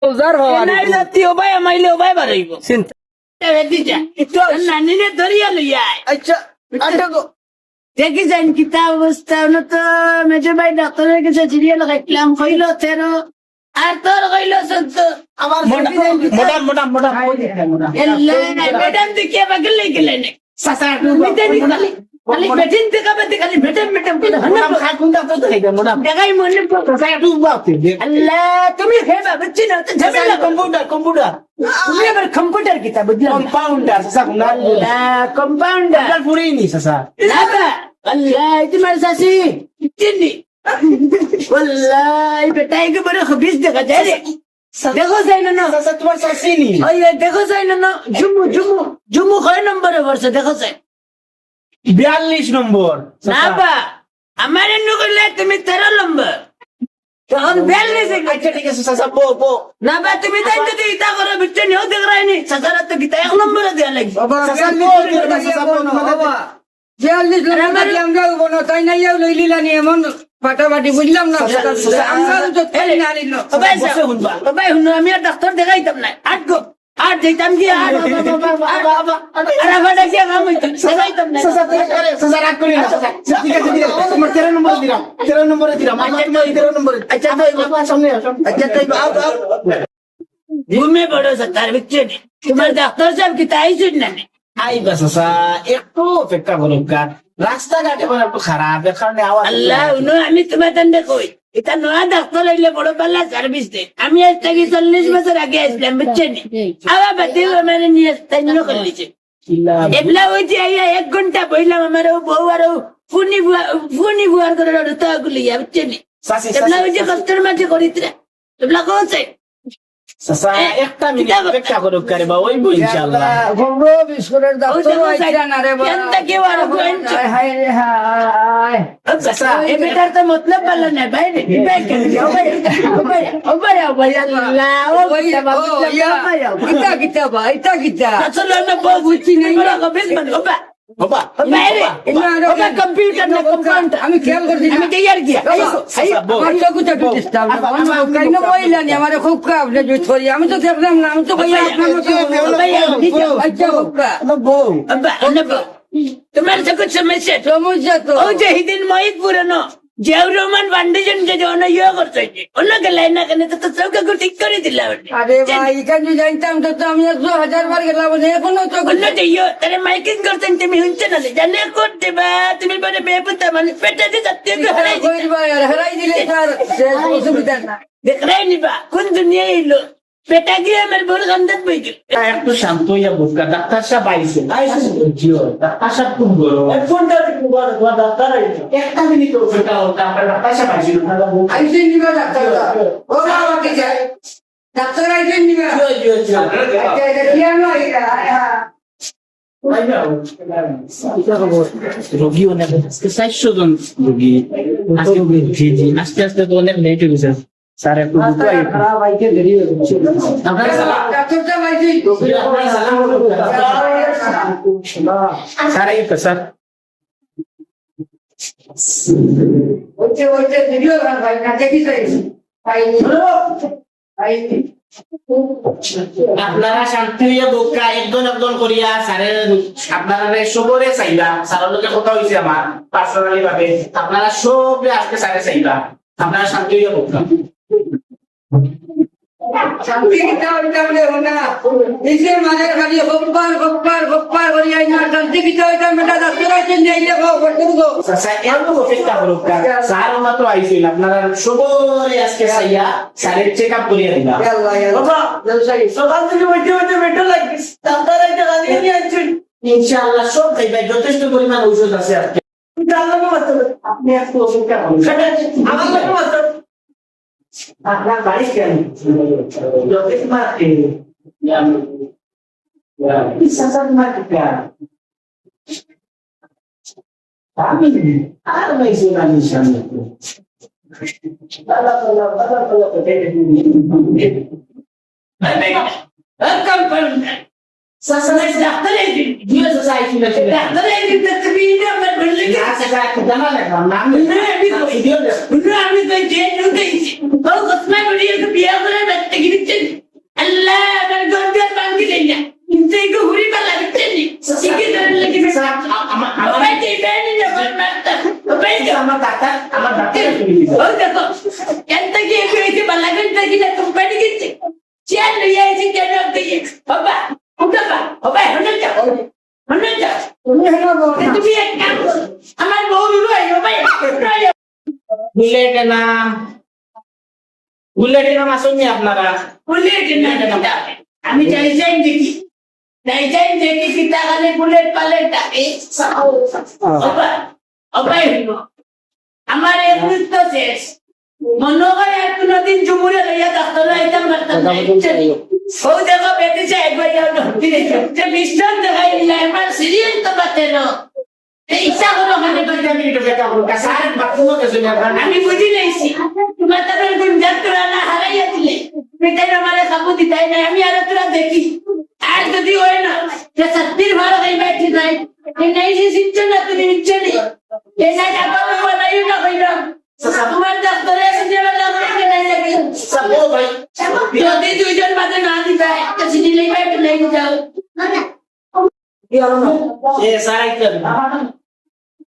ওজার হওয়া নাই জাতি ওবাই আমাইলে ওবাই বাড়াইব চিন্তা দিছা নানিরে ধরিয়া লইয়া আচ্ছা আচ্ছা গো দেখি যান কিতা অবস্থা না তো মেজর ভাই ডাক্তারের কাছে চিড়িয়া লাগাইলাম কইলো 13 আর তোর কইলো 14 আমার মোটা ম্যাডাম দেখিয়া বাগল লই গেলেন সাসা খালি বেটিন দেখাবে খালি বেটেম করে দেখাই মনে আল্লাহ তুমি হেবা বুঝছি না তো ঝামেলা কম্পিউটার তুমি আবার কম্পিউটার কিতা বুঝলাম কম্পাউন্ডার সাসা কোনা আল্লাহ কম্পাউন্ডার পুরিনি সাসা লাবা আল্লাহ তোমার শাশি চিনি wallahi বেটাই কে বড় খবিস দেখা যায় রে দেখো যাই না সাসা তোমার শাসিনি ওই দেখো যাই না জুমু কয় নম্বরে বর্ষে দেখো যাই 42 নম্বর না বা আমার এন্নু করলে তুমি 13 নম্বর তখন 42 আচ্ছা ঠিক আছে সাসা বো না বা তুমি তাই যদি ইতা করে বিচ্ছেন নিও দেখ রাইনি সাজারা তো গীতা 1 নম্বরে দেয়া লাগবে সাসা বো সাসা বো বাবা 42 নম্বর কি আমরা বনো তাই নাই লই লিলানি এমন ফাটাফাটি বুঝলাম না আমরা তো তাই না নিল বাবা হুন আমি আর ডাক্তার দেখাইতাম না আট যাইতাম কি আর আবার কি কাম হইতো দেখাইতাম না সাসা রাগ করি না সাসা ঠিক আছে তোমার 13 নম্বরে দিলাম 13 নম্বরে দিলাম আমরা তোমার 13 নম্বরে আচ্ছা তো বাবা সামনে আসো আচ্ছা তো ঘুমে বড় সত্তার বিচ্ছেন তোমার ডাক্তার সাহেব কি তাই শুন না আইবা সাসা একটু অপেক্ষা করুন কা রাস্তাঘাটে মানে একটু খারাপ এর কারণে আওয়াজ আল্লাহ উনো আমি তোমার তান্ডে কই এটা নয়া ডাক্তার হইলে বড় পাল্লা সার্ভিস দে আমি আজ থেকে 40 বছর আগে আসলাম বুঝছেন আবার বাতিল মানে নিয়ে স্থানীয় করলিছে এবলা ওই যে আইয়া 1 ঘন্টা বইলাম আমার বউ আর ফুনি বুয়ার করে রতা গুলিয়া বুঝছেন এবলা ওই যে কষ্টের মাঝে করিতরা এবলা কোছে সাসা একটা মিনিট অপেক্ষা করুন কারে বা ওই বই ইনশাআল্লাহ গঙ্গো বিস্কুটের ডাক্তার আইরা না রে বাবা কেনটা কি আর কোয়েঞ্চ হায় রে হায় সাসা এ বেটার তো মতলব বললা না ভাই রে ভাই কেন ওবাই আল্লাহ ও ভাই কিতা ভাই কিতা আসলে না বহু বুঝি নাই বড় কবিল মানে বাবা বাইরে ওটা কম্পিউটার না কম্পাউন্ডার আমি খেয়াল করছি আমি তৈয়ার গিয়া আমার তো কুতা ডিস্টার্ব না কাই না বইলা নি আমার খুব কাপ লে জুত করি আমি তো দেখলাম না আমি তো কইয়া আপনার মতো আচ্ছা হুক্কা বউ তোমার তো कुछ समस्या সমস্যা তো ও যে হিদিন মহিত পুরানো জিয়াউর রহমান ফাউন্ডেশন যে অন্য ইয়ে করছে অন্য গেলাই না কেন তো চৌকাকে ঠিক করে দিলা আরে ভাই কেন জানতাম তো আমি 100,000 বার গেলাম এখনো তো অন্য যে ইয়ে তারে মাইকিং করছেন তুমি শুনছো না জানে করতে বা তুমি বলে বেপুতা মানে পেটে যে যাচ্ছে হারাই হারাই দিলে স্যার শেষ অসুবিধা না দেখ রাই নিবা কোন দুনিয়া এলো পেটা গিয়ে আমার বড় গন্ধত বই গেল একটু শান্ত হইয়া বুঝকা ডাক্তার সাহেব আইছে জিও ডাক্তার সাহেব খুব বড় ফোনটা একটু বড় ডাক্তার আইছে একটা মিনিট অপেক্ষা করতে আমরা ডাক্তার সাহেব আইছে আইছে নিবা ডাক্তার ও বাবা কি যায় ডাক্তার আইছে নিবা জিও আচ্ছা এটা কি আনো রোগী অনেক আজকে 400 জন রোগী জি আস্তে আস্তে তো অনেক লেট হয়ে গেছে স্যার একটু খারাপ আইছে দেরি হয়ে গেছে ডাক্তারটা আইছে স্যার এই তো স্যার ওইতে ভিডিও ভাই না দেখি তাই আপনারা শান্তি হইয়া বোকা একজন করিয়া স্যারের আপনারা সবরে চাইবা স্যারের লোকে কথা হয়েছে আমার পার্সোনালি ভাবে আপনারা সবে আজকে স্যারে চাইবা আপনারা শান্তি হইয়া বোকা শান্তি কিতা হইতা বলে না নিজের মানে খালি হপ্পার করি আই না শান্তি কিতা হইতা মেটা ডাক্তার আইছে নেইলে করতে গো স্যার এত অপেক্ষা করুক স্যার মাত্র আইছিল আপনারা সবরে আজকে চাইয়া স্যারের চেকআপ করিয়া দিবা বাবা সকাল থেকে বইতে বেটো লাগিস ডাক্তার একটা গালি নিয়ে আসছেন ইনশাআল্লাহ সব খাইবা যথেষ্ট পরিমাণ ঔষধ আছে আজকে ডাক্তার মাত্র আপনি একটু অপেক্ষা করুন আমার মাত্র আপনার বাড়ি কেন যথেষ্ট মাত্রে সাসার মাত্রা আমি আর মেসে না নিশান ডাক্তার আমি তো বিয়া করে ব্যক্তি ও দেখো এত কি হয়েছে বালাগন থেকে না কোম্পানি কিনছে চেয়ার লইয়া আইছি কেন দেখি বাবা উঠাবা বাবা হনে যাও তুমি হেন তুমি এক কাম করো, আমার বউ রুই বাবা বুলেট নাম বুলেটের নাম আসেননি আপনারা বুলেট না আমি যাই দেখি কিতা খালি বুলেট পালেট ডাকে বাবা বাবা আমার একটু শেষ মনে হয় আর কোনদিন জুমুরে লইয়া ডাক্তার আইতাম পারতাম না ও দেখো বেটি চাই একবার যে বিষ্ণন দেখাই দিলা আমার সিরিয়াল তো বাতে না ইচ্ছা করো মানে আমি একটু বেকা করব কাসার বাথরুমে গেছে না আমি বুঝি নাইছি তোমার তার গুঞ্জাত তোরা না হারাইয়া দিলে বেটাই আমারে খাবো দিতাই না আমি আর তোরা দেখি আর যদি হয় না যে সত্যির ভালো হয়ে बैठी নাই এই নাই যে শিক্ষা না তুমি ইচ্ছে নেই এই নাই আবার বানাইও না কইলাম তোমার ডাক্তারে এসে যে বলা করে নাই লাগে সাবো ভাই যদি দুইজন বাদে না দিবা একটা সিটি লইবা একটু লই যাও এ সারাই কর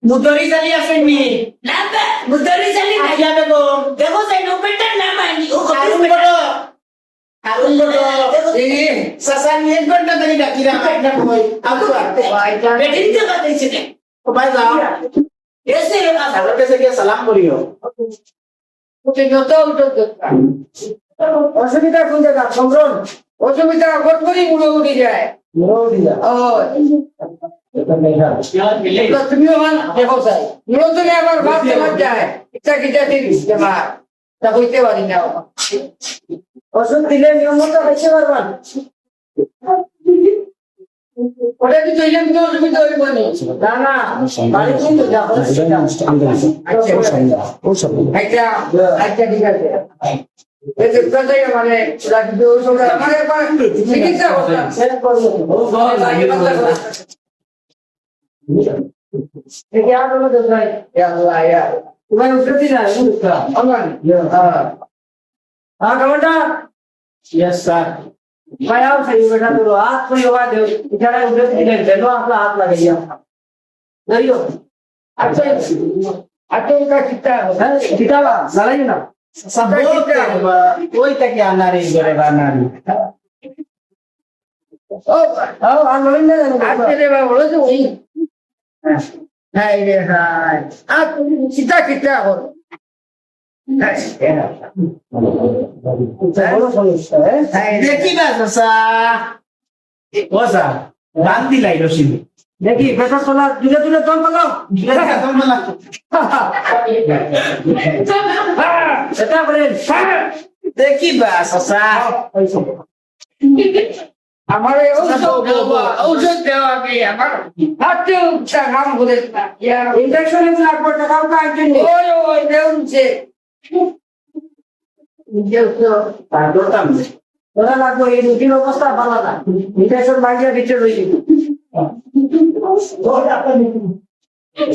মুদরি চালি আসেননি না বা মুদরি চালি না আইয়া বেগম দেখো সেই নোবেটার নাম আনি ও কারণ কত বড় কারণ বড় সাসান এক ঘন্টা ধরে ডাকি রাখা একটা কই আচ্ছা বেটিন তো বাতাইছে না ও ভাই যাও এসে সালাম কাছে গিয়ে সালাম করিও অসুবিধা কোন জায়গা সম্ভ্রম অসুবিধা গট করি উড়ে যায় ও তুমিও মান দেখো চাই নিরন্তরে আমার ভাব জমা যায় ইচ্ছা কিটা দিস জমা তা হইতে পারি না ওষুধ দিলে নিয়ম মতো খাইতে পারবেন ওটা কি তৈলাম তো অসুবিধা হইব না না বাড়ি কিন্তু যাবো আচ্ছা আচ্ছা ঠিক আছে এই যে কথাই মানে রাখতে ওষুধ আমার একবার চিকিৎসা করলাম সেট করবো क्या बोलो तो भाई या अल्लाह यार तुम्हें उठती ना उसका अमन हाँ कमांडर यस सर मैं आओ सही बेटा तो हाथ को योगा दो इधर उठती नहीं चलो आपका हाथ लगेगा नहीं हो अच्छा अच्छा उनका कितना है कितना बा लड़ाई ना सब कोई तक आना रे गरेगा ना ओ हम लोग ने आज तेरे बा बोलो तो वही हाय रे हाय आप कितना कितना हो देखी ना ससा वसा बांधी लाई रसी देखी बेटा सोना दूल्हे दूल्हे दम लगाओ बेटा बड़े देखी बा ससा हमारे औषध देवा के আমার হাতে টাকাম করে ইয়া ইনজেকশন লাগবে টাকাও কাইছেন ওই ওই দেউনছে ইনজেকশন তারপরতাম ওরা লাগবে এই রুটিন অবস্থা ভালো না ইনজেকশন বাইরে ভিতরে রইছে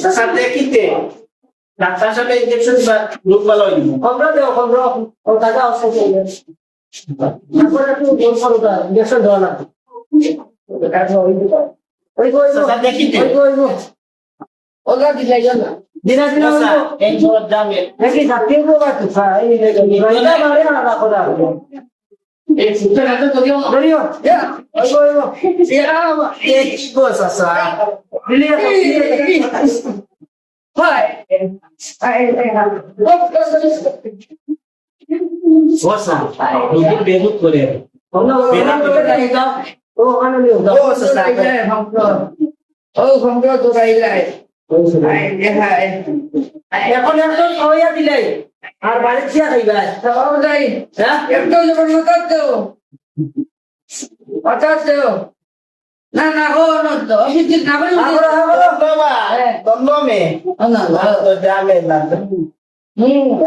ससा देखीते ডাক্তার সাহেব ইনজেকশন দিবা লোক ভালো হইব খবর দেও খবর ও টাকা অসুখ হয়ে তারপর একটু জোর করো দা ইনজেকশন দাও না ওই কই সসা দেখিতে ওই ওগা দিলা জানা দিনা দিনা সসা এই জোর যাবে দেখি সাথে কোবা তো এই নিবাইদা মারে না রাখো দা এই সুতরাং এত করিও ধরিও ওই এই কি গো সসা দিলিয়া হাই আই ওসা দুধ বেগুত করে বেনা করে দাও ও ওখানে নিও দাও ও সসা ও সংগ্রহ তো রাইলাই এখন একদম খাওয়াইয়া দিলে আর বাড়ি ছিয়া খাইবা সব যাই হ্যাঁ একদম যখন মতাত দেও অর্থাৎ দেও না না হো না তো অফিস না বলি বাবা দন্ডো মে না তো যাবে না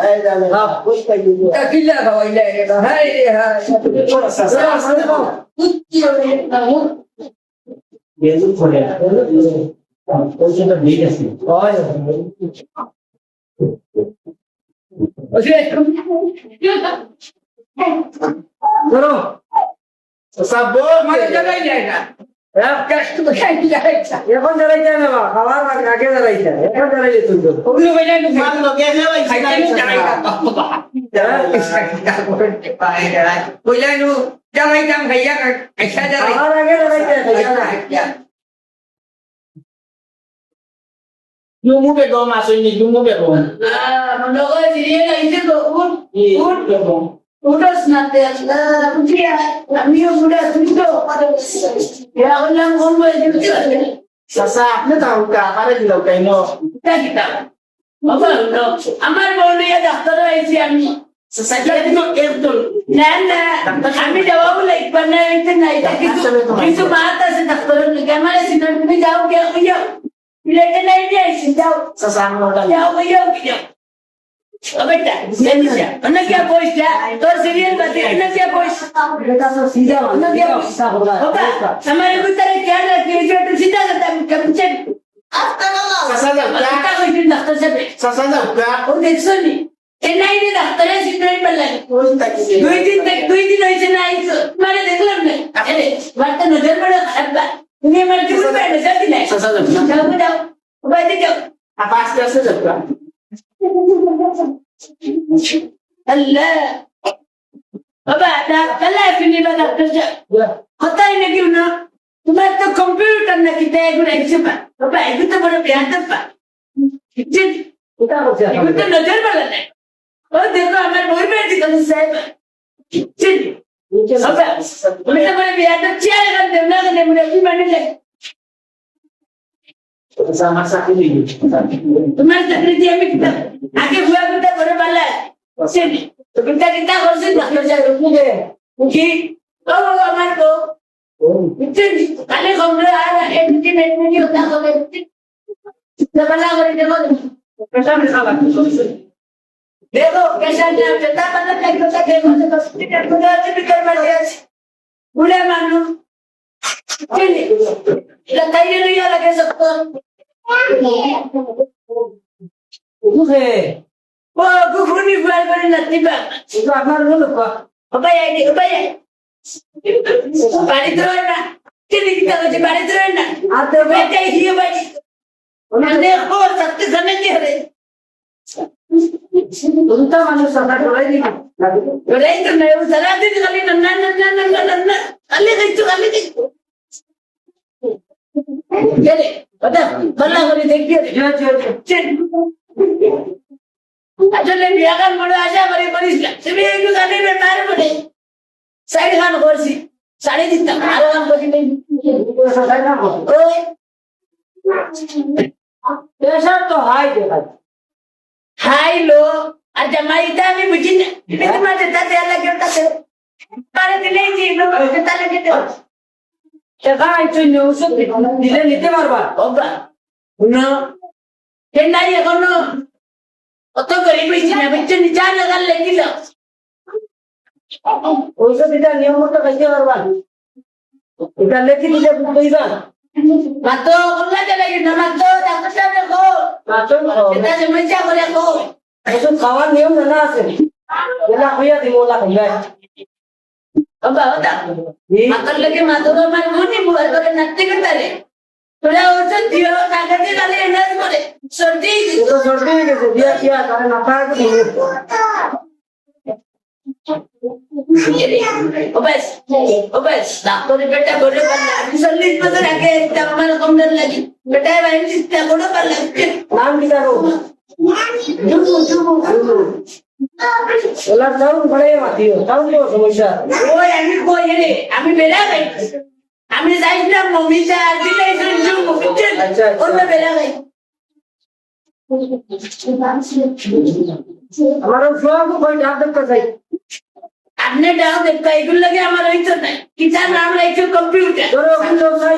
এই যাবে না কই কই তা কিলা খাওয়াইলে হাই রে হাই কুচ্চি হলে না বেগুত করে ওই সেটা ঠিক আছে ওই ওকে ধরো সসা বল মানে জায়গায় যায় না এখন দাঁড়াইছে না বা খাওয়ার আগে দাঁড়াইছে এখন দাঁড়াইছে তুই তো ওগুলো বলে মান লগে যাও খাওয়ার আগে দাঁড়াইছে জুমু বেগম আসেনি জুমু বেগম মনে করে দিয়ে গাইছে তো উঠ বেগম উঠোস না তে উঠিয়া আমিও বুড়া তুমি তো এরা বললাম কোন বয়সে উঠতে পারবে চাচা আপনি তাও আমারে দিলাও কেন তা কি তা বাবা উঠো আমার বউলিয়া ডাক্তার হয়েছি আমি চাচা একদম না না আমি যাওয়াবো লাগবে না এটা না এটা কিছু মাত আছে ডাক্তারের লিগে আমার সিনা তুমি যাও কে যাও প্লেটে নাই দিয়ে আসি যাও চাচা আমরা যাও যাও যাও বেটা জানিস না क्या পয়সা তোর সিরিয়াল বাতে না क्या পয়সা এটা তো সিধা ना क्या पॉइंट होगा हमारे को तरह क्या रखिए जो तो सीधा करता है कम से চাচা যাও लगता कोई दिन डॉक्टर से চাচা যাও वो देख सुनी चेन्नई में डॉक्टर है सिग्नल पर लगे কোন তাকি दो दिन ऐसे ना आई तो तुम्हारे देख लो ना अरे बात तो नजर बड़ा खराब बा तुम्हें मर के ऊपर नजर दिलाए চাচা যাও जाओ जाओ भाई जाओ আপা আস্তে আস্তে যাও अल्लाह बाबा ना कल है फिर नहीं बता डॉक्टर से होता ही नहीं क्यों ना तुम्हारे तो कंप्यूटर ना कितने गुना ऐसे बा बाबा ये तो बड़ा ध्यान दे बा जिन এটা করছে ये तो नजर वाला नहीं और देखो हमारे बोल में थी कल साहब जिन बाबा उन्हें तो बड़े ध्यान दे चार घंटे ना करने मुझे भी मानने लगे চাচা আমার সাথে দিই तुम्हारी तकलीफ है कितना आगे हुआ कितना बड़े वाला है जिन तो कितना कितना कर से डॉक्टर से রুকুকে जी तो वो हमारे को इतने काले कमरे आ रहा है इतने में नहीं होता कोई तो बना कर देखो পেশা মেশা লাগছে देखो कैसा नाम चलता मतलब लाइक होता देखो तो बस टिकट बुला के भीतर में दिया बुला मानो चलिए लगता ही नहीं आ लगे सबको রুকুকে वो गुफुनी बाल बड़ी नत्ती बा এটা আপনার হলো কা अबे ये पानी तो है ना चलिए कितना कुछ पानी तो है ना আতে बेटा ही है भाई उन्होंने और सकते समय के रहे উল্টা মানুষ সরকার ধরাই দিবে Right, मैं वो सलाह दी खाली नन्ना नन्ना नन्ना नन्ना खाली गई चले पता बल्ला करी देखिए জয় জয় জয়। चल अच्छा ले बिया का मोड़ आशा करी परिस सभी एक गाने में मार पड़े साइड खान कोर्सी साड़ी दिता मारो काम कोई नहीं সরকার না বল ओए পেশা তো হাই দেখা हाय लो अच्छा माई तामी बुझी ने इतने तुम्हारे ताते अलग होता थे मारे दिले जी लो ताले के तो টাকা আইছো ওষুধ দিলে নিতে পারবা ओबा उनो केना ये कोनो অত গরিব হইছি না বচ্চা নিচা লাগাল লাগিল ওষুধ দিটা নিয়ম মতো খাইতে পারবা এটা লেখি দিলে বুঝবা মাতো কল্লা চলে গিয়ে না মাতো ডাক্তার সাহেব কো মাত্র এটা সমস্যা করে কো ওষুধ খাওয়ার নিয়ম জানা আছে যেটা হইয়া দিব ওলা খাইবা ওবা ওটা মাতর লাগে মাতো আমার মনি বুয়া করে নাতি করতারে তোরা ওষুধ দিও কাগজে গালে এনাজ করে সর্দি তো সর্দি হয়ে গেছে দিয়া কিয়া তারে না পারে তো ওবাস ডাক্তারের বেটা বলে পারলা আমি 40 বছর আগে আমার কমদার লাগি বেটা ভাই চিন্তা বড় পারলা নাম কি তারো ওলা চাউল বড়ে মাতিও চাউল তো সমস্যা ওই আমি কই রে আমি বেলা গাই আমি যাইছিলাম মমিতা দিলে শুনছু বুঝছেন অন্য বেলা গাই আমারও সব কই ডাক দেখতে চাই আপনি ডাও দেখতে এগুলো লাগে আমার হইতো না কিতার নাম রাখছো কম্পিউটার ধরো কিন্তু চাই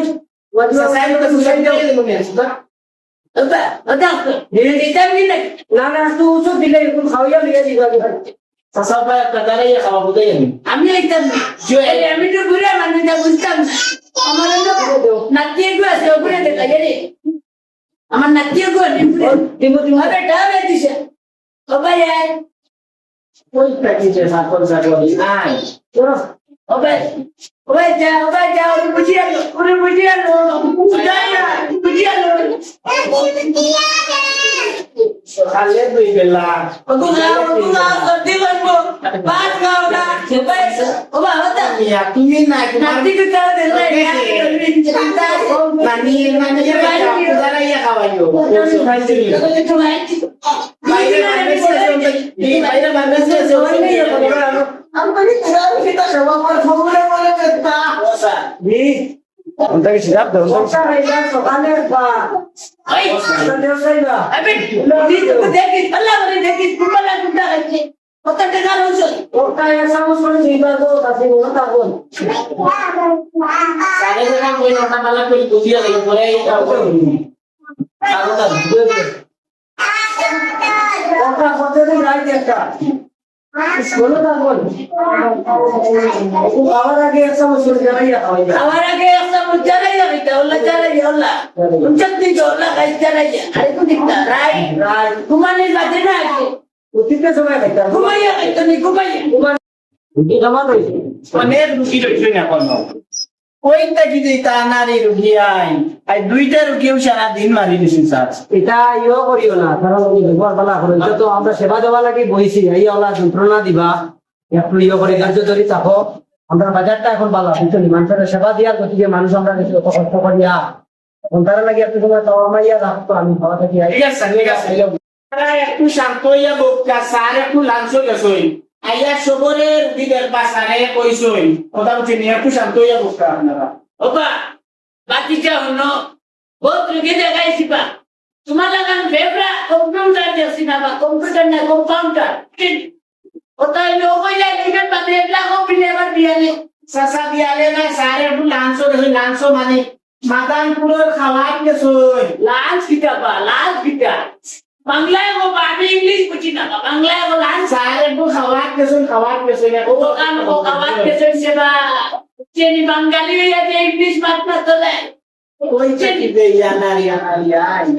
চাচা তো সুসাইড করে মনে আছে ওবা ওটা এটা আমি না না না তুই ওষুধ দিলে এখন খাওয়া লিয়ে দিবা চাচা পা কাটারে খাওয়া বুঝাই আমি আইতাম না আমি তো বুড়া মানুষ না বুঝতাম না আমার নাতিয়ে গো আছে ওপরে দেখা যায় আমার নাতিয়ে গো নেই দিমু দিমু হবে ডাবে দিছে ও ভাই আয় ওই প্র্যাকটিসে সাকল সাকল আই ধরো ওবাই ওবাই যা ওরে বুঝিয়ালো বুঝিয়ালো সকালে দুই বেলা ওগুলা সর্দি করবো ভাত খাও না ওবা হতা মিয়া তুমি না তোমার নাতি কে তারা দেলাই নানি নানি যারা ইয়া খাওয়াইও বাইরে বাইরে অন্তকে সিরাপ দাও দেখিস পাল্লা করে দেখিস কুমালা কুটা খাচ্ছে কত টাকা রয়েছে সাড়ে টাকা কই ওটা মালা কই বুঝিয়া লাগে পরে এই কাজ করুন আমার আগে একটা মুসুর জানাইয়া খাওয়াইবা আমার আগে একটা মুজারাই হইতা ওলা জারাই ওলা উঞ্চতি ওলা গাই জারাই আরে তো দিতা রাই রাই কুমানের বাজে না আছে অতীতে সময় খাইতাম ঘুমাইয়া খাইতো নি ঘুমাইয়া রুটি কেমন হয়েছে অনেক রুগী রয়েছে না কোনো ওইটা কি দিতা নারী রুগী আই দুইটা রুগীও সারা দিন মারি দিছেন স্যার এটা ইও করিও না কারণ ব্যবহার ভালো করে তো আমরা সেবা দেওয়া লাগি বইছি এই ওলা যন্ত্রণা দিবা একটু ইয়ে করে ধৈর্য ধরি থাকো আমরা বাজারটা এখন ভালো বুঝলি মানুষের সেবা দিয়ার গতিকে মানুষ আমরা কিছু অত কষ্ট করিয়া এখন তারা লাগি একটু সময় তাওয়া মাইয়া রাখতো আমি খাওয়া থাকি ঠিক আছে ঠিক আছে একটু শান্ত হইয়া বোকা স্যার একটু লাঞ্চ গেছই আইয়া সবরে রুগীদের পাশারে কইছই কথা বলছি নিয়ে একটু শান্ত হইয়া বোকা আপনারা ওবা বাতিটা হনো বহুত রুগী দেখাইছি বা তোমার লাগান ফেবরা কম্পিউটার দেখছি না বা কম্পিউটার না কম্পাউন্ডার ওটাই লোক হইয়া লিখেন বাদে এগুলা কম্পিউটার এবার বিয়ালে সাসা দিয়ালে না স্যার একটু লাঞ্চ গেছই লাঞ্চ মানে মাদানপুরের খাওয়ার গেছই লাঞ্চ কিটা বা লাঞ্চ কিটা বাংলায় গো বা আমি ইংলিশ বুঝি না বা বাংলায় গো লাঞ্চ স্যার একটু খাওয়ার গেছই ও দোকান ও খাবার কেসে সেবা চেনি বাঙালি হইয়া যে ইংলিশ মাত না চলে ওই চেকি দে ইয়ানারি আই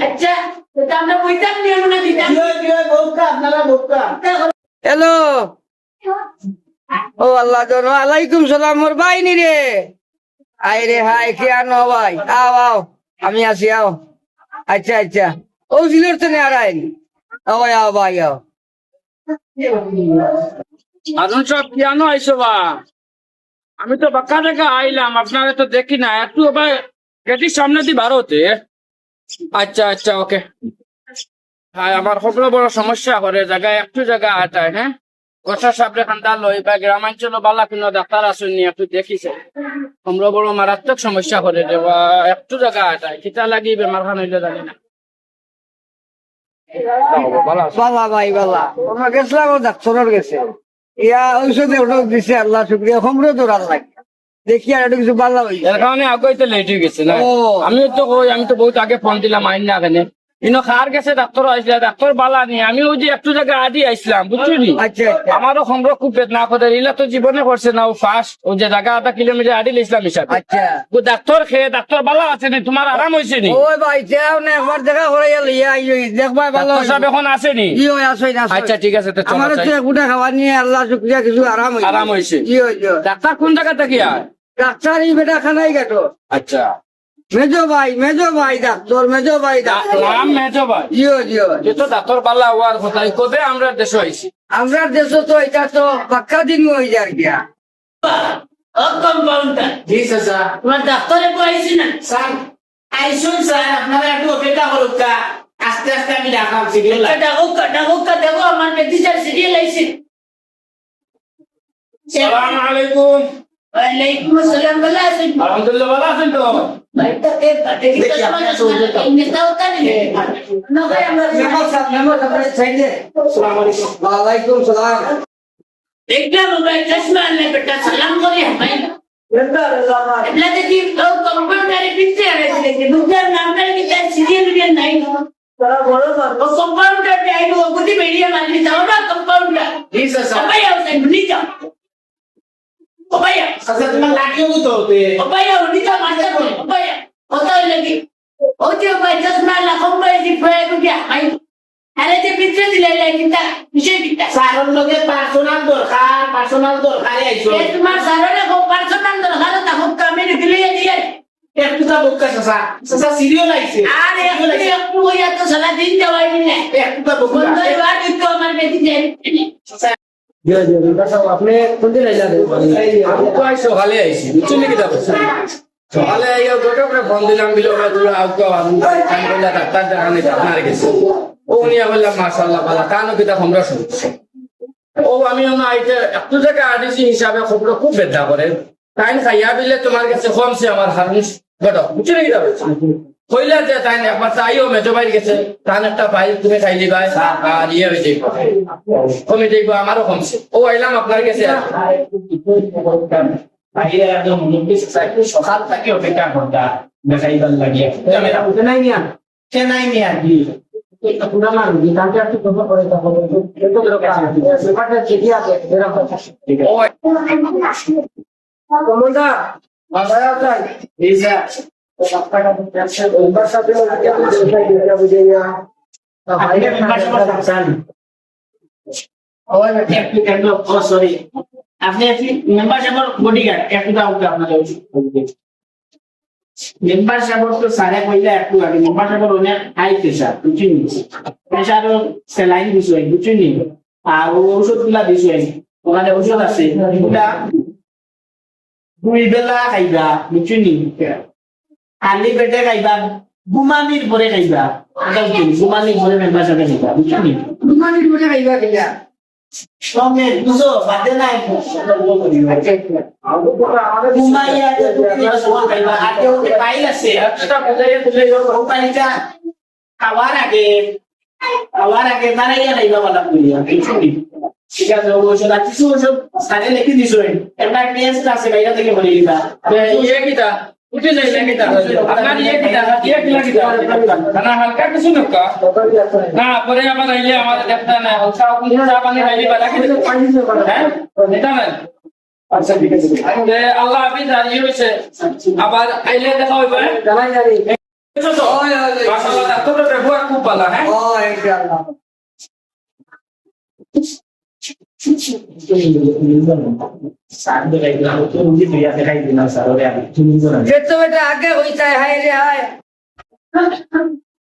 আচ্ছা তো আমরা বুঝতাম নিয়ম না দিতাম দিও বোকা আপনারা বোকা হ্যালো ও আল্লাহ জন আলাইকুম সালাম মোর ভাই নি রে আই রে হাই কে আনো ভাই আও আও আমি আসি আও আচ্ছা আচ্ছা ও সিলর তো নে আর আইন আও আও ভাই আও আদম সব কেন আইসো বা আমি তো বাক্কা দেখা আইলাম আপনারা তো দেখি না একটু আবার গেটির সামনে দিয়ে বার হতে আচ্ছা আচ্ছা ওকে হ্যাঁ আমার খুব বড় সমস্যা করে জায়গায় একটু জায়গা আটায় হ্যাঁ কথা সাবরে খান্দা লই বা গ্রামাঞ্চল বালা কোনো ডাক্তার আসেনি একটু দেখিছে আমরা বড় মারাত্মক সমস্যা করে দেওয়া একটু জায়গা আটায় কিতা লাগি বেমার খান হইলে জানি না বালা ভাই বালা আমরা গেছিলাম ডাক্তারের গেছে ইয়া ঔষধে ওটা দিছে আল্লাহ শুক্রিয়া খমরে দৌড়াল লাগে দেখি আর একটু কিছু ভালো হইছে এর কারণে আগে লেট হয়ে গেছে না ও। আমি তো বহুত আগে ফোন দিলাম আইন না এখানে ইনো খার গেছে ডাক্তার আসলে ডাক্তার বালা নি আমি ওই যে একটু জায়গা আদি আইছিলাম বুঝছো নি আচ্ছা আচ্ছা আমারও খন্ড খুব বেদনা করে ইলা তো জীবনে করছে না ও ফার্স্ট ও যে জায়গা আধা কিলোমিটার আদি ইসলাম হিসাবে আচ্ছা ও ডাক্তার খেয়ে ডাক্তার বালা আছে নি তোমার আরাম হয়েছে নি ওই ভাই যাও না একবার দেখা করে গেল ইয়া দেখবাই ভালো ডাক্তার সাহেব এখন আছে নি ই ওই আসই না আচ্ছা ঠিক আছে তো চলো আমার যাই। তো গুটা খাবার নিয়ে আল্লাহ শুক্রিয়া কিছু আরাম হইছে আরাম হয়েছে ই হইছে ডাক্তার কোন জায়গা থেকে আয় ডাক্তার এই বেটা খানাই কাটো আচ্ছা মেজো ভাই ডাক্তার মেজো ভাই ডাক্তার নাম মেজো ভাই জিও জিও এ তো ডাক্তার বালা হওয়ার কথা কবে আমরা দেশে আইছি আমরা দেশ তো এটা তো পাক্কা দিন হয়ে যায় গিয়া ও কম্পাউন্ডার জি চাচা তোমার ডাক্তারে কইছি না স্যার আইসুন স্যার আপনারা একটু অপেক্ষা করুন কা আস্তে আস্তে আমি ডাকাম সিরিয়াল ডাকুকা দেখো আমার মেডিসিন সিরিয়াল আইছে সালাম আলাইকুম ওয়ালাইকুম আসসালাম ভালো আছেন আলহামদুলিল্লাহ ভালো আছেন তো ভাইটা কে কাটে কি তো ইংলিশটা ওটা নেই না ভাই আমরা মেম্বার সাহেব সাইডে আসসালামু আলাইকুম ওয়ালাইকুম সালাম দেখলাম ভাই চশমা আনলে বেটা সালাম করি ভাই মেম্বার আমার এলা দেখি তো কম্পিউটারে পিকচার আছে যে দুটার নামটা কি তার সিরিয়াল বিয়ার নাই তারা বড় ও কম্পাউন্ডার যাইবো ওগুদি বেরিয়ে মারলি যাও না কম্পাউন্ডার জি চাচা ভাই আছে নিচা ও ভাই চাচা তোমার লাগিও তো হতে ও ভাই নিচা মারতে বল ও ভাই কত লাগি ও যে ভাই চশমা লা কম্পাউন্ডার দি ফেলে দিয়া ভাই আরে যে পিত্রে দিলে কিতা বিষয় কিতা সারর লগে পার্সোনাল দরকারে আইছো এ তোমার সারনে খুব পার্সোনাল দরকার তা খুব কামে দিলে দিয়ে একটু তা বুকা সাসা সিরিয়াল আইছে আরে একটু হইয়া তো সারা দিন যাওয়াই না একটু তা বুকা বন্ধ বার দিত আমার বেটি যায় আপনি কোন দিন আইলা আমি তো আই সকালে আইছি বুঝছেন নাকি দাদা সকালে আইয়া তোকে আমরা ফোন দিলাম বিলো তোরা আউকা আমি বললাম ডাক্তার দেখানে আপনার গেছে ও নিয়ে বললাম মাশাআল্লাহ ভালো কানো কিতা আমরা শুনছি ও আমি আইতে একটু জায়গা আদিছি হিসাবে খবর খুব বেদা করে তাই খাইয়া দিলে তোমার কাছে কমছে আমার হারুন গট বুঝছেন নাকি দাদা কইলা যে তাই একবার তাইও মেজো বাইরে গেছে তান একটা পাই তুমি খাই দিবা আর ইয়ে হয়ে যাইব কমে যাইব আমারও কমছে ও আইলাম আপনার কাছে বাইরে একদম মুরব্বী সাইকেল সকাল থেকে অপেক্ষা করতা দেখাইবার লাগিয়া ক্যামেরা উঠে নাই নিয়া কে নাই নি আর কি পুরা মান দিতাকে একটু খবর করে তখন কত লোক আছে ব্যাপারটা ঠিকই আছে এরকম ও কমলদা বাজারে আছেন এই যে ওইবার সাথে ওকে আমি দেখাই দিতে বুঝে না আপনি মেম্বারশিপ থাকছেন ওই একটু ও সরি আপনি মেম্বারশিপের বডিগার্ড একটু দাও আপনাদের মেম্বারশিপের তো সারে কইলা একটু আগে মেম্বারশিপের অনেক হাই প্রেসার বুঝছেন প্রেসার স্যালাইন দিছই বুঝছেন আর ওষুধগুলা দিছই ওখানে ওষুধ আছে ওটা 2 বেলা খাইবা বুঝছেন খালি পেটে খাইবা ঘুমানির পরে খাইবা ঘুমানির পরে মেম্বারশিপে খাইবা বুঝছেন মানে বুঝে খাইবা কিলা সঙ্গে বুঝো বাদে নাই ঘুমাইয়া যে তুমি সময় খাইবা আর কেউ ফাইল আছে একটা বুঝাইয়া কোম্পানিটা খাওয়ার আগে দাঁড়াইয়া খাইবা বলা করিয়া ঠিক আছে ওষুধ আর কিছু ওষুধ সারে লিখে দিছো একটা টেস্ট আছে বাইরে থেকে বলে দিবা ইয়ে কিতা উঠে যাই না কিতা আপনার ইয়ে কিতা না হালকা কিছু নকা না পরে আবার আইলে আমাদের দেখতে না হালকা কিছু চা পানি খাইলে বালা কি হ্যাঁ এটা না আচ্ছা ঠিক আছে আল্লাহ হাফিজ আর ইয়ে হইছে আবার আইলে দেখা হইবে জানাই জানি মাশাআল্লাহ ডাক্তার ব্যবহার খুব ভালো হ্যাঁ ও ইনশাআল্লাহ सारे रेगुलर तो उनकी दुनिया दिखाई देना सारे यार ये तो बेटा आगे होता है हाय रे हाय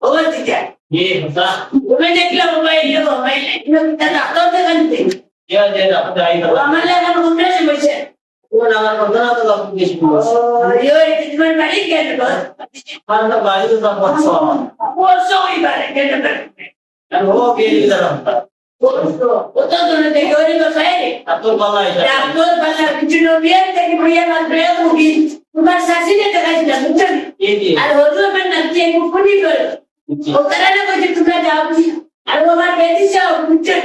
ও দিতে ये होता তুমি দেখলা মোবাইল এটা ডাক্তার দেখাতে ये आपको आई तो আমার লাগা ঘুমনে বসে वो ना पता तो आप किस को ইয়ো ট্রিটমেন্ট বাড়ি গেল हाँ तो बारी तो सब अच्छा ও সই বাড়ি গেল वो के इधर ও তো তোনে দেখোরি তো সাই अब तो बाला है ডাক্তার বালা কিছু নবিয়ার থেকে প্রিয়া মাত্রে মুগি তোমার শাশুড়ি দেখাইছিল বুঝছেন ये আর হজুর মেন নাচে মুকুনি করে ও তারা কইছে তোমরা যাও আর আমার বেটি যাও বুঝছেন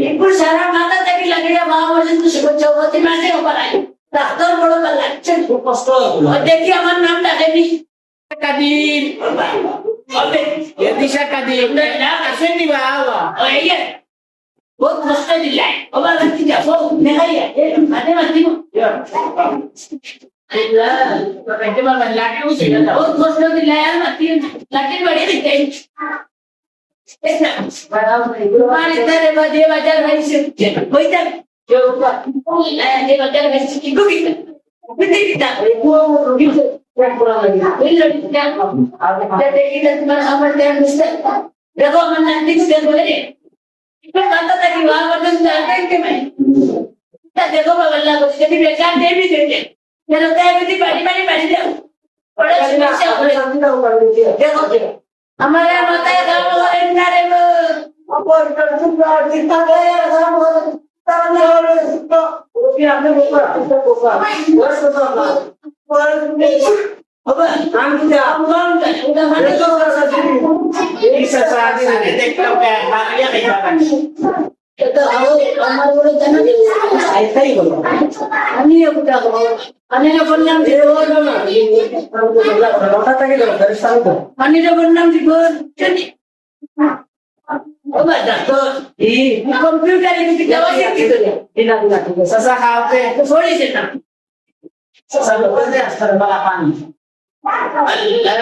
একটু সারা মাথা থেকে লাগিয়া মা বলেন তো সব চৌবতি মাসে ওপারাই ডাক্তার বড় লাগছে खूब कष्ट है ও দেখি আমার নাম ডাকেনি কাদির হবে ये दिशा कादिर ना कैसे निभावा ও এই বহুত কষ্ট দিলাই ও বাবা কি যাবো দেখাইয়া এ মানে মাতি कहते बार लाके उसे বহুত কষ্ট দিলাই আর মাতি লাঠির বাড়ি দিতে তোমার ইধারে বাজে বাজার হইছে কইতা के ऊपर যে বাজার হইছে কি কই বিতে দিতা দেখো আমার নাতি কে বলে माता तक वहां वर्तन जाते के मैं देखो बगल्ला को कभी बेकार दे भी देते मैं लगता है कि बड़ी दे बड़ा समस्या हो रही देखो हमारे माता का काम हो रहा है नारे वो और कर सुनना कितना गया काम हो ताने और वो भी आपने बोला बस तो अब काम किया काम का उधर माने तो इस साथ से देखता हूं क्या बालिया नहीं खाता तो आओ हमारे बोले जाना ऐसा ही बोलो আমি ওটা আনিরা বললাম যে লটা থেকে গেল ফেরেশতানি তো আনিরা বললাম যে চলি ও বাবা তো এই কম্পিউটারে কি দেওয়া যায় কি করে দিনা ঠিক আছে ससा खाते তো সরি যেটা ससा लोग दे अस्तर वाला पानी আল্লাহ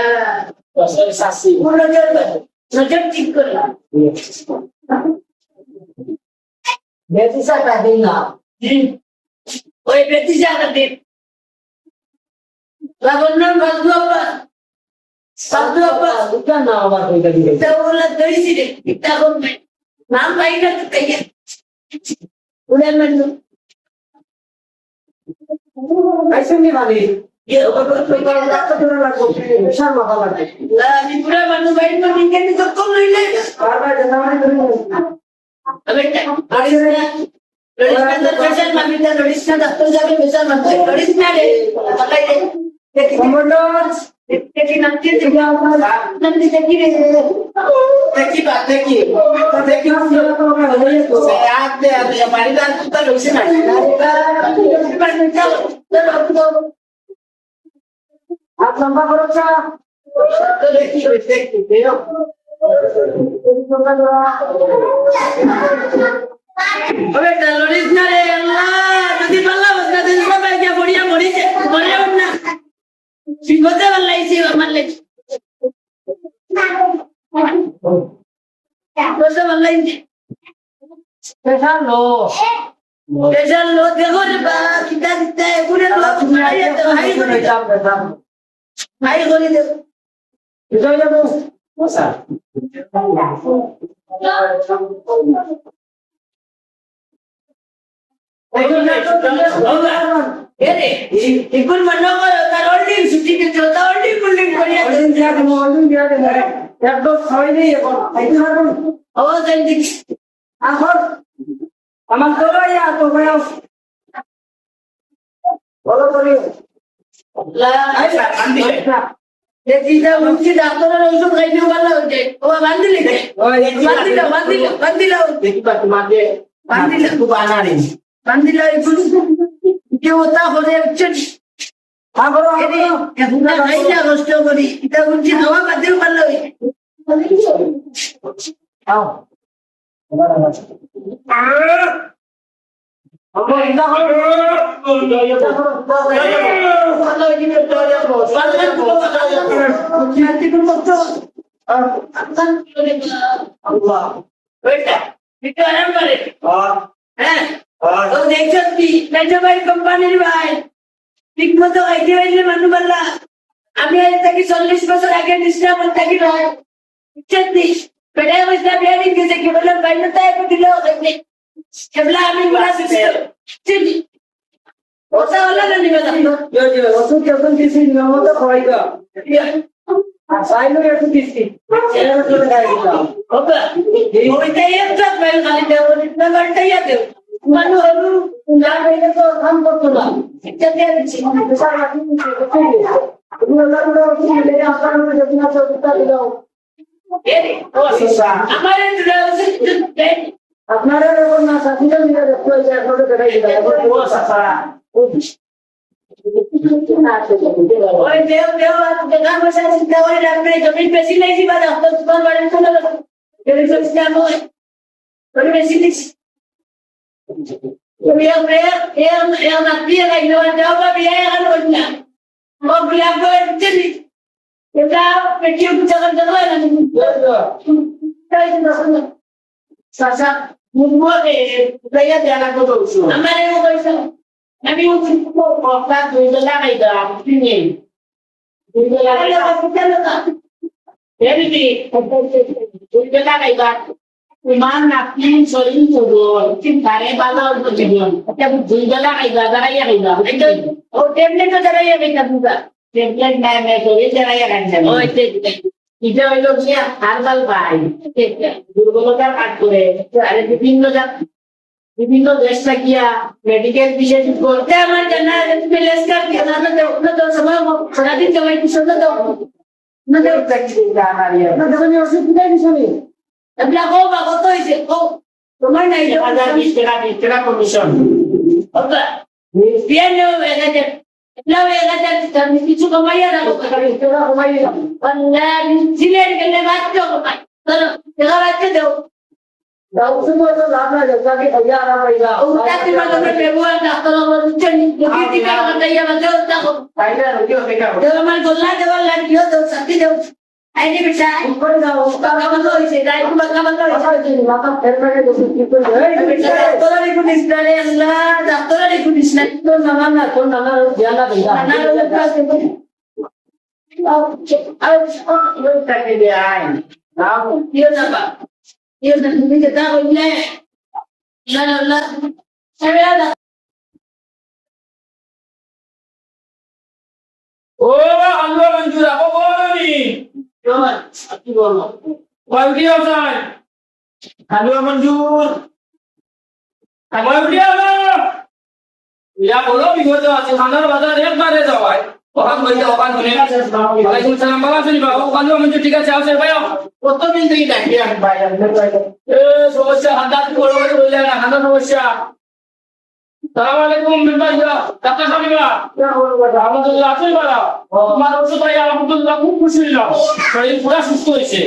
तो सर सासी বলো যে নজর ঠিক করে বেশি টাকা না ওই বেটি জায়গা দিন লাবণ্যর বাজু আব্বা বাজু আব্বা এটা না আমার কইটা দিবে তা ওগুলা ধরেছি রে এটা করবে নাম পাই না তো তাই উড়ে মেনু আইসেন মানে ये বিশাল মাথা লাগে ला আমি পুরা মানু বাইর মে নিকেন তো কোন লইলে বারবার জানামানি করে अबे लड़िसना स्पेशल मामिता लड़िसना डॉक्टर जाके स्पेशल मानते लड़िसना रे बताई दे देखी কমান্ডার देखी नंदी नंदी देखी रे দেখি বা দেখি দেখি সে আগ দে हमारी दाल कुत्ता लइसे ना হাত লম্বা করো চা তো দেখি দেখি দেও अबे लड़िसना रे अल्लाह যদি পাল্লা বসনা দিন সবাই কে বড়িয়া মরিছে মরে না সিংহতে বললাইছি আমার লাগি বসে বললাইছি স্পেশাল লো স্পেশাল লো দেখো রে বা কিটা দিতে পুরো লো হাই করে দে বিজয় যাবো বসা এরে ইকুল মন্ন করো তার অল্টি ছুটি কে চলতা অল্টি কুলিং করিয়া একদম ছয় নেই এখন খাইতে পারবো আওয়াজ আই দিক এখন আমার তো ইয়া তো ভাইও বলো করি লা দেখি যা মুক্তি ডাক্তারের ঔষধ খাইতে ভালো হচ্ছে ও বান্দিলে বান্দিলা দেখি বা তোমাকে বান্দিলা খুব আনারে বান্দিলা ইকুল কি হতা হরে চল আগরো এরে এগুলা খাইলা কষ্ট করি এটা উঠছি খাওয়া বাদেও ভালো হইছে আও আমরা ইন্দা করো ভালো হইছে তো আল্লাহ বেটা একটু আরাম করে হ্যাঁ ও দেখছ কি মেজো ভাই কোম্পানির ভাই ঠিক মতো আইতে হইলে মানু বললা আমি আজ থেকে 40 বছর আগে নিশ্চয় মন থাকি ভাই বুঝছিস বেটা বুঝলা বিয়ারি গেছে কি বললাম ভাই না তাই দিল দেখনি কেবলা আমি বলা চিনি ওটা হলো না নিবে yo ওষুধ কেমন দিছি নিয়ম তো খাইবা আর সাইলো একটু দিছি এর মধ্যে গাই দিলাম ওটা ওইটা একটা ফাইল খালি দেব না ঘন্টাইয়া দেব মানু হলু না হইলে তো কাম করতো না এটা দিয়ে দিচ্ছি বিশাল মাটি দিছি তুমি লাগলো ওষুধ দিলে আপনার মধ্যে যদি না ওষুধটা দিলাম এরে ও আমার দেখ আপনারা যখন না সাথীরা মিলে দেখতে হয়েছে আপনাদের দেখাই দিলাম এখন ও সাফা ওই দেও দেখা বসে চিন্তা করে রাখবে জমি বেশি লাইছি বা দাও তোমার বাড়ি কোন লোক এর চিন্তা নয় তুমি বেশি দিছি তুমি এর না দিয়ে লাইলো যাও বা বিয়ে আর না ও বিয়া করে দিলি এটা পেটিও জায়গা জায়গা না তাই না সাসা মুমরে দয়া দেনা কত উসু আমারে ও কইছো আমি ও কথা দুই বেলা খাইতা তিনি দুই বেলা খাইতা এরিদি দুই বেলা খাইতা ইমান নাকি শরীর তো চিন্তারে বালা জীবন এটা দুই বেলা খাইতা দাঁড়াইয়া খাইতা ও টেবলেট তো দাঁড়াইয়া গেছে বুঝা টেমপ্লেট নাই মে শরীর দাঁড়াইয়া খাইতা ওই দেখ এটা হইল কি হারবাল পাই দুর্বলতার কাজ করে আরে বিভিন্ন দেশ থাকিয়া মেডিকেল বিশেষ बोलते हैं हमारे जन्ना प्लेस का किसान ना तो समय थोड़ा दिन दवाई की सुनना तो ना तो না দেখুন ওষুধ দিলাই দিছনি अब लगो बागो तो इसे को तुम्हारे नहीं जो 20 টাকা কমিশন अब bien no वेगा जब la वेगा जब तब किसी को माया ना को এটা কমাই দিলাম वल्लाह जिले के लिए बात जो को तो जगह बात दो ওষুধ তো লাভ না যাকে খাইয়া আরাম হইলা उठा के मतलब में बेबुआ डॉक्टर और चली ड्यूटी का बताइए मतलब उसका তাইলে রোগী হতে গেল जब हमारे गोला जब लड़कियों तो सती जब আইনি বেটা করে দাও বাবা বন্ধ হইছে যাই বাবা বন্ধ হইছে মাথা ফের ফেরে দেখো কি করে এই বেটা ডাক্তারের পুলিশ না রে আল্লাহ ডাক্তারের পুলিশ না তোর নানা ধ্যান না দেই না রে আর তাকে দিয়ে আইন ইয়ে না বা ইয়ে না তুমি যেটা কইলে না না না না ও আল্লাহ মঞ্জুর আপো বলনি কি বলবো কয়টি আছেন হালুয়া মঞ্জুর কয়টি আছেন ইয়া বলো বিগত আছে খানার বাজার একবারে যাওয়াই ওখান কইতে ওখান শুনে ওয়ালাইকুম সালাম বাবা শুনি বাবা ওখান মঞ্জুর ঠিক আছে আসে ভাই কতদিন থেকে ডাকি আমি বাইরে এ সমস্যা হাত বড় বড় বললে না হাত সমস্যা সালাম আলাইকুম মেম্বার ডাক্তার সাহেব আলহামদুলিল্লাহ আছি বাবা তোমার ওষুধ পাই আলহামদুলিল্লাহ খুব খুশি হলাম শরীর পুরো সুস্থ হয়েছে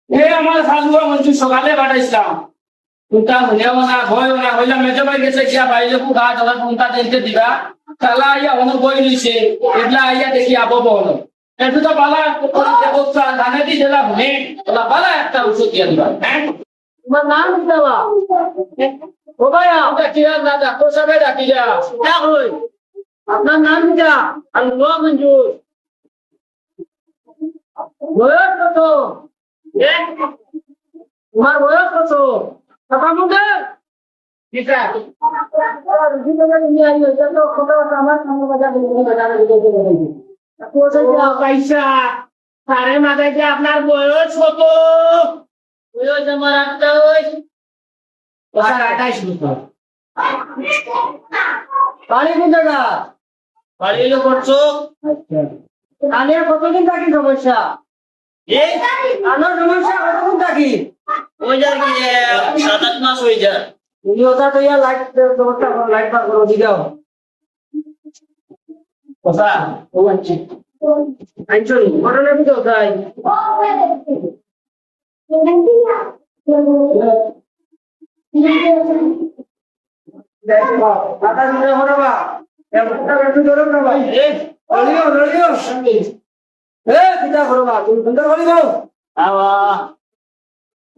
এই আমার হালুয়া মঞ্জুর সকালে পাঠাইছিলাম কোনটা হলেও না ভয় না হইলাম মেজো ভাই গেছে গিয়া বাইরে খুব গা জ্বলা কোনটা দেখতে দিবা তালা আইয়া অনেক বই লইছে এগুলা আইয়া দেখি আবো বল একটু তো পালা দেখো ধানে দি দিলা ভুনে ওলা পালা একটা ওষুধ দিয়া দিবা হ্যাঁ তোমার নাম কি বাবা ও ভাইয়া ডাকিয়া না ডাক্তার সাহেব ডাকিয়া না কই আপনার নাম কি আল্লাহ মঞ্জুর বয়স কত তোমার বয়স কত কথা বলতে ঠিক আছে পয়সা সারে মাথায় যে আপনার বয়স কত বয়স আমার 28 বছর বাড়ি কোন জায়গা বাড়ি এলো করছো কানের কতদিন থাকি সমস্যা এই কানের সমস্যা কতদিন থাকি ওই যা কি 7-8 মাস হয়ে যায় তুমি ওটা তো ইয়া লাইট ব্যবস্থা করো লাইট পার করো দিগাও কথা ও আনছি আইছো ঘটনা কি কোথায় দাদা দিলে হলো বা ব্যবস্থা একটু ধরো না ভাই রলিও কিটা করো বা তুমি সুন্দর করিব আওয়া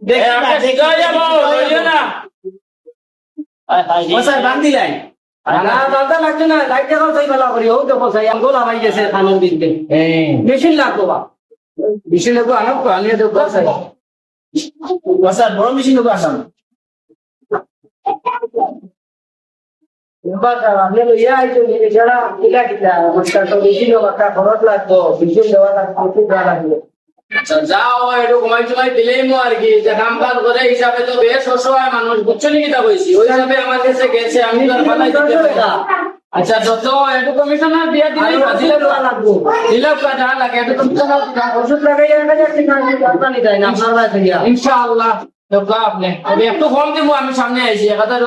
দেখা যাবো বলিও না মশাই বান্ধি লাই না দাদা লাগছে না লাইট দেখাও সেই বেলা করি হোক দেখো সেই আঙ্গুল আমাই গেছে খানোর দিকে মেশিন লাগবো বা মেশিন লাগবো আনব আনিয়ে দেবো সেই মশাই বড় মেশিন লোক আসাম আপনি লইয়া আইছো এছাড়া কিলা কিলা বুঝতে তো মেশিন একটা খরচ লাগতো মেশিন দেওয়া লাগতো খুব দেওয়া লাগবে যাও একটু ঘুমাই টুমাই দিলেই মো আর কি যে কাম কাজ করে হিসাবে তো বেশ অসহায় মানুষ বুঝছো নি কিতা কইছি ওই হিসাবে আমার কাছে গেছে আমি তো আর পালাই দিতে পারি না। আচ্ছা যত একটু কমিশনার দিয়া দিলে দিলে দেওয়া লাগবো দিলে যা লাগে একটু কমিশনার ওষুধ লাগাই একটা যাচ্ছে না আপনারই তাই না আপনার বাড়ি থেকে ইনশাআল্লাহ দেখো আপনি তবে একটু কম দিব আমি সামনে আইছি 1000 ধরো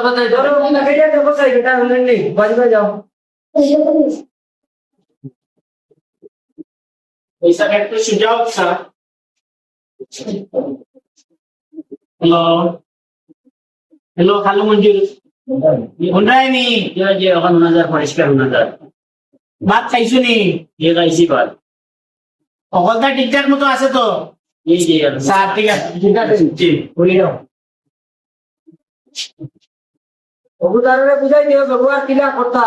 লাগাই যা দেখো সেই এটা হলেন নি বাড়ি বাড়ি যাও পয়সা একটু সুজাও স্যার হ্যালো হ্যালো খালু মঞ্জুর উন্ডায়নি যে ওখানে নজর পরিষ্কার নজর ভাত খাইছো নি খাইছি ভাত সকলটা ঠিকঠাক মতো আছে তো স্যার ঠিক আছে ঠিক আছে জি বলি দাও অবুদারে বুঝাই দিও ব্যবহার কিলা কথা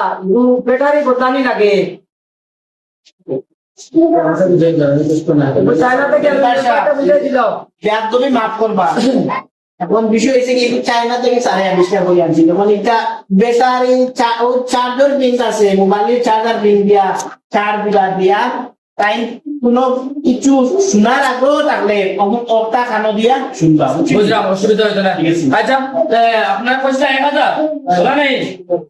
ব্যাটারি বদলানি লাগে চায়না থেকে বুঝাই দিল তুমি মাফ করবা এখন বিষয় হয়েছে কি চায়না থেকে সারে আবিষ্কার করে আনছি যেমন এটা ব্যাটারি ও চার্জার পিন আছে মোবাইলের চার্জার পিন দিয়া চার্জ দিয়া তাই কোনো কিছু শোনার আগ্রহ থাকলে অর্থা খানো দিয়া শুনবা বুঝলাম অসুবিধা হইতো না আচ্ছা আপনার পয়সা 1000 বলা নেই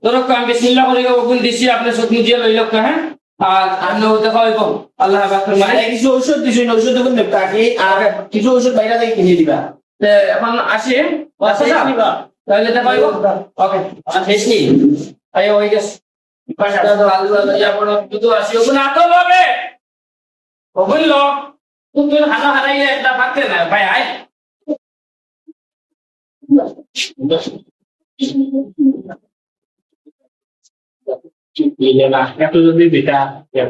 তোর আমি বিসমিল্লাহ করে ওগুন দিছি আপনি সত্যি দিয়ে লইল হ্যাঁ আর আমি ওটা খাইব আল্লাহ পাকের মানে কিছু ঔষধ দিছি ঔষধ দেখুন তাকে আর কিছু ঔষধ বাইরে থেকে কিনে দিবা এখন আসি তাহলে দেখাইব ওকে শেষ নি আই হয়ে গেছে আসি ওগুন আতো হবে ওগুন লোক তুমি হানা হারাইলে একটা পাকতে না ভাই আয় Itu lebih beda ya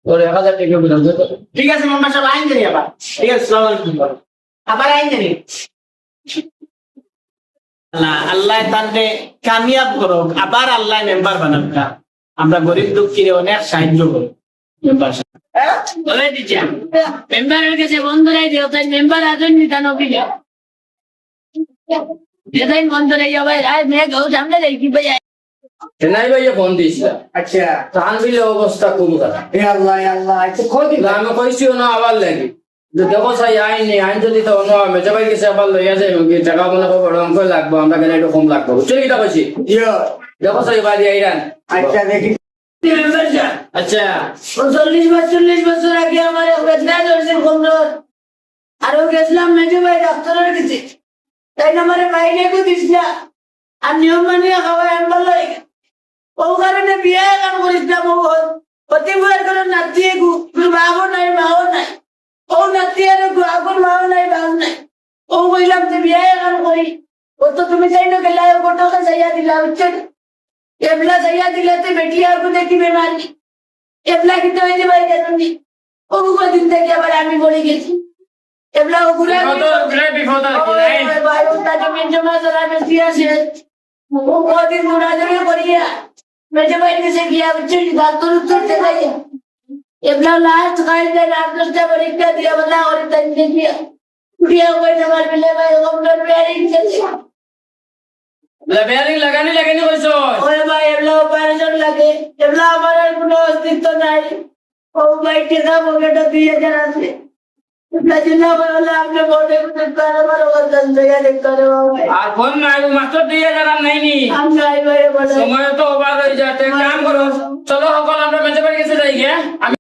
ওর 1000 টাকা বুঝান তো। ঠিক আছে মেম্বার সাহেব আইন জানি আবার ঠিক আছে আসসালামু আলাইকুম আবার আইন জানি আল্লাহ আল্লাহ তান্তে কামিয়াব করুক আবার আল্লাহ মেম্বার বানাবকা আমরা গরিব দুঃখীরে অনেক সাহায্য করি মেম্বার সাহেব বলে দিচ্ছি মেম্বারের কাছে বন্ধুরাই দিও তাই মেম্বার আছেন নিতান অভিযোগ যেটাই বন্ধুরাই ভাই আয় মেয়ে গৌ সামনে দেখি ভাই চেন্নাই ভাইয়া ফোন দিয়েছিল আচ্ছা তানবিলের অবস্থা খুব খারাপ এ আল্লাহ এ আল্লাহ একটু খোঁজ দিন আমি কইছিও না আবার লাগি যে দেখো সাই আইন নেই আইন যদি তো অন্য মেজা ভাই গেছে আবার লইয়া যাই টাকা মনে করবো অঙ্ক লাগবো আমরা কেন একটু কম লাগবো বুঝছো কিটা কইছি ইয়ো দেখো সাই বাড়ি আইরান আচ্ছা দেখি মেম্বার সাহেব আচ্ছা 40 বছর আগে আমার বেদনা ধরছিল কমজোর আরো গেছিলাম মেজো ভাই ডাক্তারের কাছে তাই না আমার মাইনে কো দিস না আর নিয়ম মানিয়ে খাওয়াই আনবার লাগে ও কারণে বিয়ে গান করিস না বউ অতি বয়ের করে নাতি গু বাবু নাই মাও নাই ও নাতি আর আগুন মাও নাই বাবু নাই ও কইলাম যে বিয়ে গান করি ও তো তুমি চাই না গেলা গোটকে যাইয়া দিলা উচ্ছেদ এবলা যাইয়া দিলে তো বেটি আর কো দেখি বেমারি এবলা কিন্তু হয়ে যাবে জানি ও কদিন থেকে আবার আমি বলে গেছি এবলা ও ঘুরে বিপদ আর কি নাই ভাই ওটা জমি জমা জরা বেশি আছে ও কদিন ঘোরাঘুরি করিয়া মেজে বাইরে গেছে গিয়া বুঝছি ডাক্তার উত্তর দেখাই এবলা লাস্ট খাইতে রাত 10টা পরীক্ষা দিয়া বলা ওর তাই দেখিয়া উড়িয়া ওই আমার মিলে ভাই কমপ্লিট বেয়ারিং চলছে বেয়ারিং লাগানি কইছো ওই ভাই এবলা অপারেশন লাগে এবলা আমার আর কোনো অস্তিত্ব নাই ও ভাই টাকা পকেটে 2000 আছে এবলা জিনা বলে আপনি বলে কুछ कर আমার ওজন দেয়া দেখতে রে ভাই আর ফোন নাই মাত্র 2000 আর নাইনি আমি ভাই ভাই বলে সময় তো ওভার হয়ে যাচ্ছে এক কাম করো চলো সকল আমরা মেজে বাড়ি গেছে যাই গিয়া আমি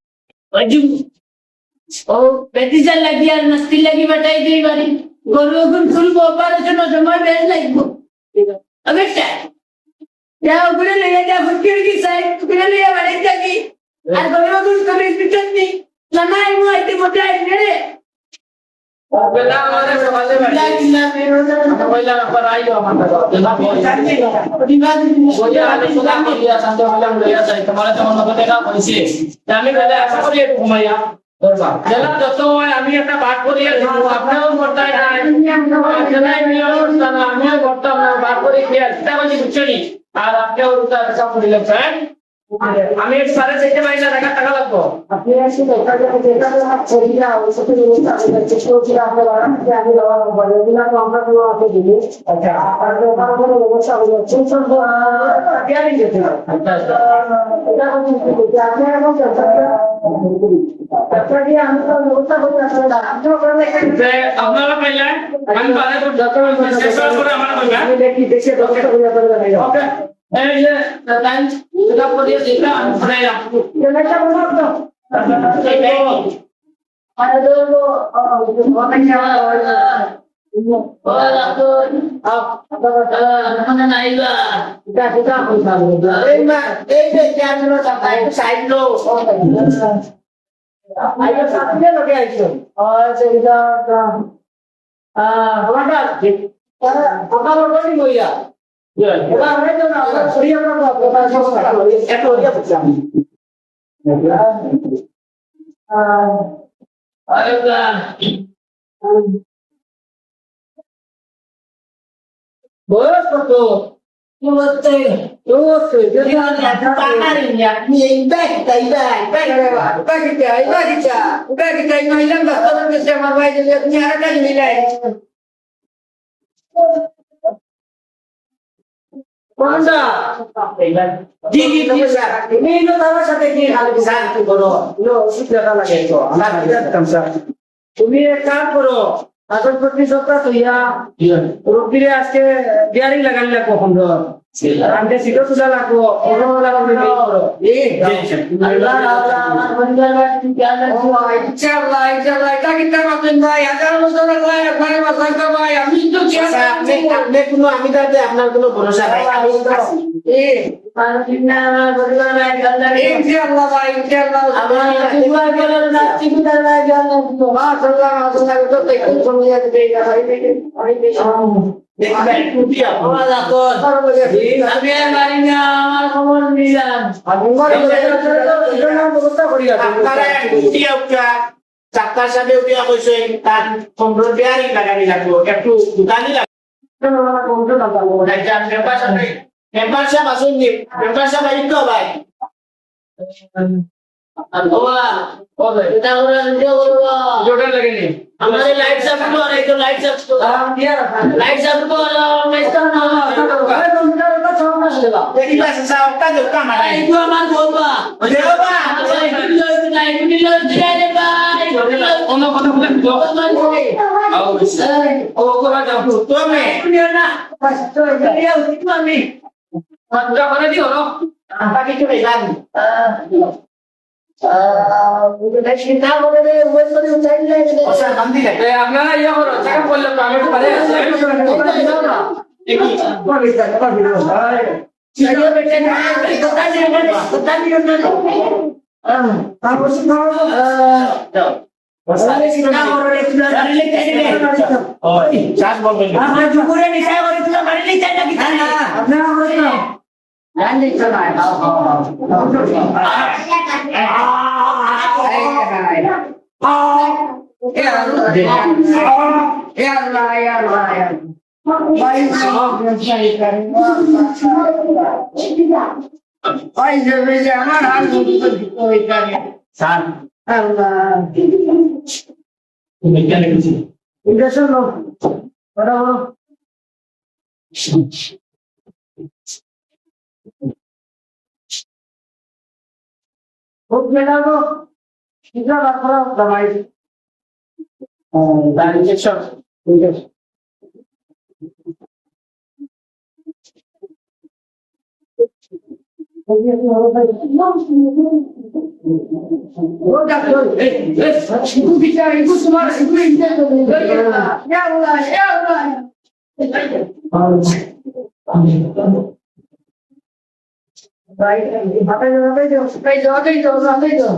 অজু ও পেটিজার লাগি আর নাস্তি লাগি বাটাই দিই বাড়ি গরু গুন ফুল অপারেশন সময় বেশ লাগবো अबेटा या उगले ले जा फुटकी की साइड उगले ले बड़े जागी আর গরু গুন করে পিটন নি লানাই মো আইতে মোটা রে বেলা আমাদের সকালে বাড়ি না মেরো না কইলা পর আইও আমাদের না বলিয়া আমি সুদা করিয়া শান্ত হলাম লইয়া যাই তোমার তো মনে করতে না কইছি আমি বেলা আশা করি একটু ঘুমাইয়া দরবার বেলা যত হয় আমি একটা বাট করিয়া দিব আপনাও করতাই না জেলাই মিলন না আমিও করতাম না বাট করে খেয়ে চিন্তা করছি বুঝছনি আর আপনিও রুতা আশা করিলাম স্যার আমি 4:30 বাইনা টাকা লাগবো আপনি আসলে দেখা যাবে যেটা আমরা করি না ওই সাথে ব্যবস্থা আমরা চেষ্টা করছি আমরা বাড়াতে আগে দেওয়া বলে দিলাম তো আমরা কোনো আছে দিদি আচ্ছা আর ওখানে কোনো ব্যবস্থা হলো সুন্দর বিয়ারিং যেতে আচ্ছা এটা হচ্ছে যে আপনি এখন আচ্ছা কি আমি তো ব্যবস্থা করতে আসলে না আপনি ওখানে আপনারা পাইলেন আমি বারে তো যতক্ষণ শেষ করে আমার কইবা আমি দেখি দেখে ব্যবস্থা করে আপনাদের ওকে এই যে টাইম সুদা করিয়া দিলাম আমি ফ্রাইলাম এটা বলবো তো আর দো অনেক মানে নাইবা এই মা এই যে ক্যামেরা টাকা সাইড লো আইয়া সাথে লোকে আইছো আর সেটা আমাদের আমার ওখানে কইয়া ওরা অনেক জন আমরা সরিয়া করব আপনারা সব এত ইয়া বুঝলাম বয়স কত বলতে যদি পাকারি আপনি এই ব্যাগ তাই ব্যাগ তুমি এক কাম করো এখন প্রতি সপ্তাহ তুইয়া রুগীরে আজকে বিয়ারিং লাগালি লাগবো কখন আমি সিটো তুলা লাগবো আপনি কোনো আমি তাতে আপনার কোনো ভরসা নাই আমি আছি। দেখবেন উঠিয়া বাবা ডাক্তার আমি আর পারি না আমার খবর নিলাম আপনারা উঠিয়া উঠিয়া চাক্কার সাথে উঠিয়া কইছে তার কম্পিউটার বিয়ারিং লাগানি লাগবো একটু দোকানি লাগবে মেম্বার সাহেব আসুন নি মেম্বার সাহেব আইন তো ভাই বাবা এটা করে ভিডিও করব জোটা লাগেনি আমাদের লাইট সাফ করে একটু লাইট সাফ লাইট সাফ করে মেস্টার না দেখি বাস সাহেব কা দে কামারা এইটো আমার বাবা দেবা লাইট দিলো দিলে ভাই অন্য কথা বলে তো ও কোলা যাও তুমি না আমি মজা করে দিও না বাকি তুমি জান চিন্তা করে দে ওই করে উঠাই লাগে ওসা বান্দি লাগে আপনারা ইয়া করো চেক করলে তো আমি একটু পারে আছে দেখি ওই চাষ বলবেন আমার জুকুরে নিশা করে তুই বাড়ি নিতে যাবি না আপনারা জান দেখছ না আমার হাল সান আল্লাহ তুমি কেন কিছু এটা শোনো বড় বড় খুব মেলাবো কিটা রাখা দামাই তার ইনজেকশন ও ডাক্তার ইকু কিটা ইকু তোমার ইকু ইনজেকশন ইয়া আল্লাহ ইয়া আল্লাহ ভাই ভাবে ভাবে যাও ভাই যাও ভাই যাও ভাই যাও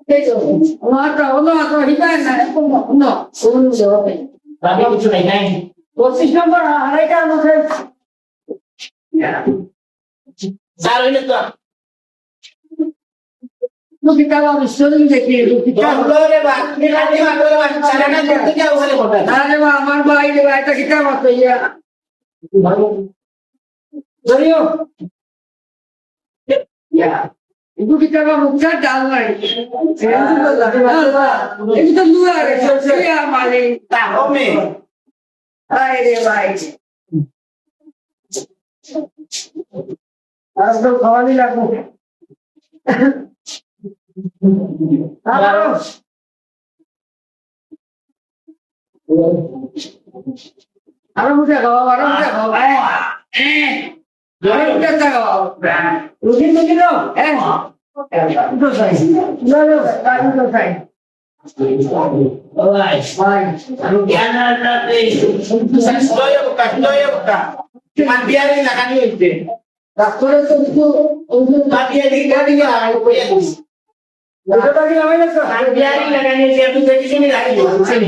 ভাই যাও ওটা ওটা তো হিবাই না কোনো কোনো কোনো যাও ভাই বাকি কিছু নাই নাই 25 নম্বর আড়াইটা মধ্যে স্যার হইলে তো লুকিটা আমি শরীর দেখি লুকিটা বলরে বা নিলানি মাতরে বা সারানা করতে যাও বলে কথা আরে বাবা আমার ভাই রে ভাই এটা কিটা মত ইয়া ধরিও ইয়া ইদু কিটা বা মুখটা ডাল নাই এই তো লুয়া রে ইয়া মানে তা হবে আয় রে ভাই আর তো খাওয়ানি লাগবে আরো আরো মুখে খাও আরো মুখে খাও আরো মুখে খাও রুটি মুখে দাও তো সাই না না তো সাই ওই ভাই আমি জ্ঞান রাখতে সস্তায় কা মান বিয়ারি লাগানি হইছে ডাক্তারে তো বাকিয়া দিকে দিকে আর কইয়া দিস ওটা কি আমি না মান বিয়ারি লাগানি হইছে আপনি কিছু নি লাগি বুঝছেন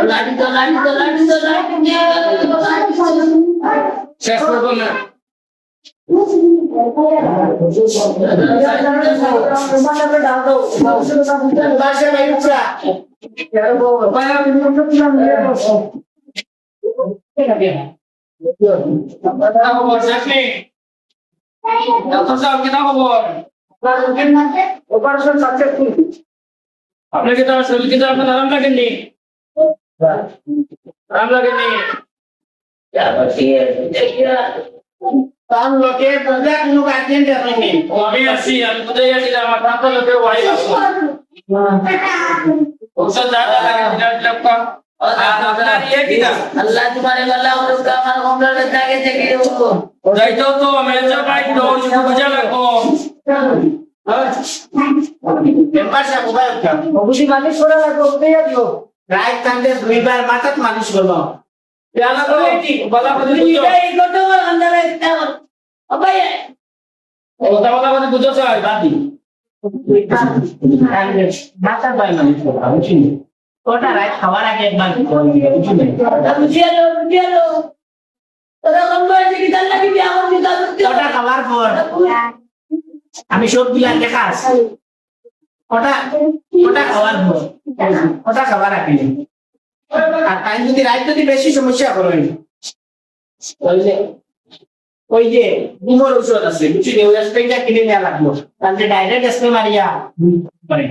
লাড়ি তো শেষ করব না বাসা ভাই উঠা খবর শেষনি ডাক্তার সাহেব কি খবর অপারেশন সাকসেসফুল আপনাকে তো শরীর কি আপনার আরাম লাগেনি আরাম লাগেনি তার লোকে প্রজা কোনো গার্জেন দেখায়নি ও আমি বুঝাই আছি যে আমার প্রান্ত লোকের ওয়াই আসো ওষুধ দাদা লাগে লক্ষ আপনার ইয়ে কিনা আল্লাহ তোমারে বলা ওটা আমার কমপ্লেট থাকে যে কি দেবো যাইতো তো মেজর বাইক তো বুঝা লাগবো মেম্বারশিপ মোবাইল উঠা অবশ্যই মালিশ করা লাগবে ওটাই দিও রাইট টাইমে দুইবার মাথাত মালিশ করলো জানা তো বলা কথা বুঝো এই কত বড় আন্দারে আবাই কথা কথা বুঝো স্যার বাদি মাথা বাই মালিশ করলো বুঝিনি ওটা রাত খাওয়ার আগে একবার বুঝলেন? বুঝিয়ালো তোরা কোন বয়সে কি তার লাগি বিয়া করছিস তা বুঝতে ওটা খাওয়ার পর আমি সবগুলা দেখা আছে ওটা ওটা খাওয়ার পর ওটা খাওয়ার আগে আর টাইম যদি রাত যদি বেশি সমস্যা করেন ওই যে ঘুমোর ঔষধ আছে বুঝলি ওই স্প্রেটা কিনে নেওয়া লাগলো তাহলে ডাইরেক্ট স্প্রে মারিয়া মানে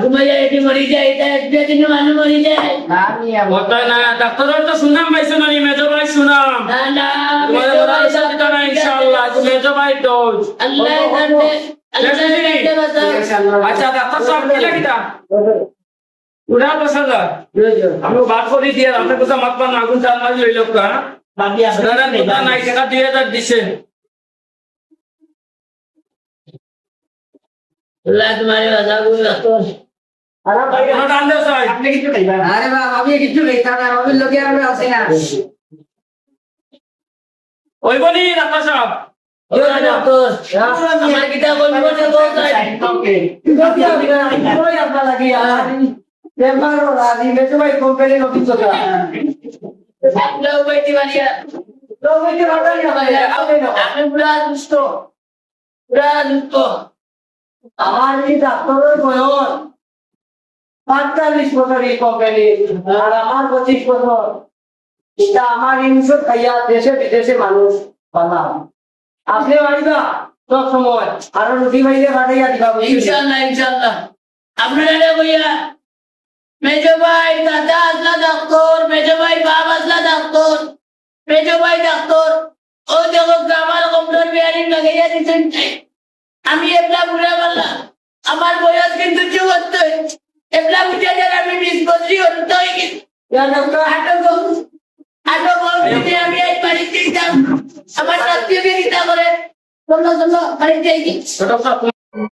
ঘুমাইয়া এটি মরি যায় এটা একটা দিন মানুষ মরি যায় না আমি ওটা না ডাক্তারের তো সুনাম পাইছো না মেজো ভাই সুনাম না না তোমাদের ওরা ইচ্ছা দিত না ইনশাআল্লাহ মেজো ভাই ডোজ আল্লাহ জানে আল্লাহ জানে বাঁচাও আচ্ছা ডাক্তার সাহেব কি লাগিতা উড়া পছন্দ আমি বাদ করে দিয়ে আপনার কথা মাত পান আগুন চাল মারি লইল কা বাকি আপনারা আপনারা নেতা নাই টাকা 2000 দিছেন আল্লাহ তোমারে বাঁচাও ডাক্তার কোনো দান দেও সাহেব আপনি কিছু খাইবেন আরে বাবা আমি কিছু লেখা না আমি লোকে আর আছে না ওই বলি ডাক্তার সাহেব ডাক্তার আমার কিতা বলবো না তো ওই আপনার লাগিয়া বেমার ওরা দিবে তো ভাই কোম্পানির অফিসে আপনি বইতে পারিয়া তো ওই বাড়াই না ভাই আপনি পুরা দুষ্ট আমার এই ডাক্তারের বয়স 45 বছর এই কোম্পানি আর আমার 25 বছর এটা আমার ইনসুর খাইয়া দেশে বিদেশে মানুষ বানাম আপনি বাড়িবা সব সময় আর রুটি ভাইলে বাড়াইয়া দিবা ইনশাআল্লাহ আপনারা বইয়া মেজো ভাই দাদা আসলা ডাক্তার মেজো ভাই বাপ আসলা ডাক্তার মেজো ভাই ডাক্তার ও দেখো আমার কমজোর বিয়ারিং লাগাইয়া দিচ্ছেন আমি এবলা বুড়া বললাম আমার বয়স কিন্তু 74 এবলা বুঝা যার আমি 20 বছরই হতো আটো বলতে আমি এই বাড়িতে যাই আমার রাত্রিও বেরিয়ে করে চলো বাড়িতে যাই ছোট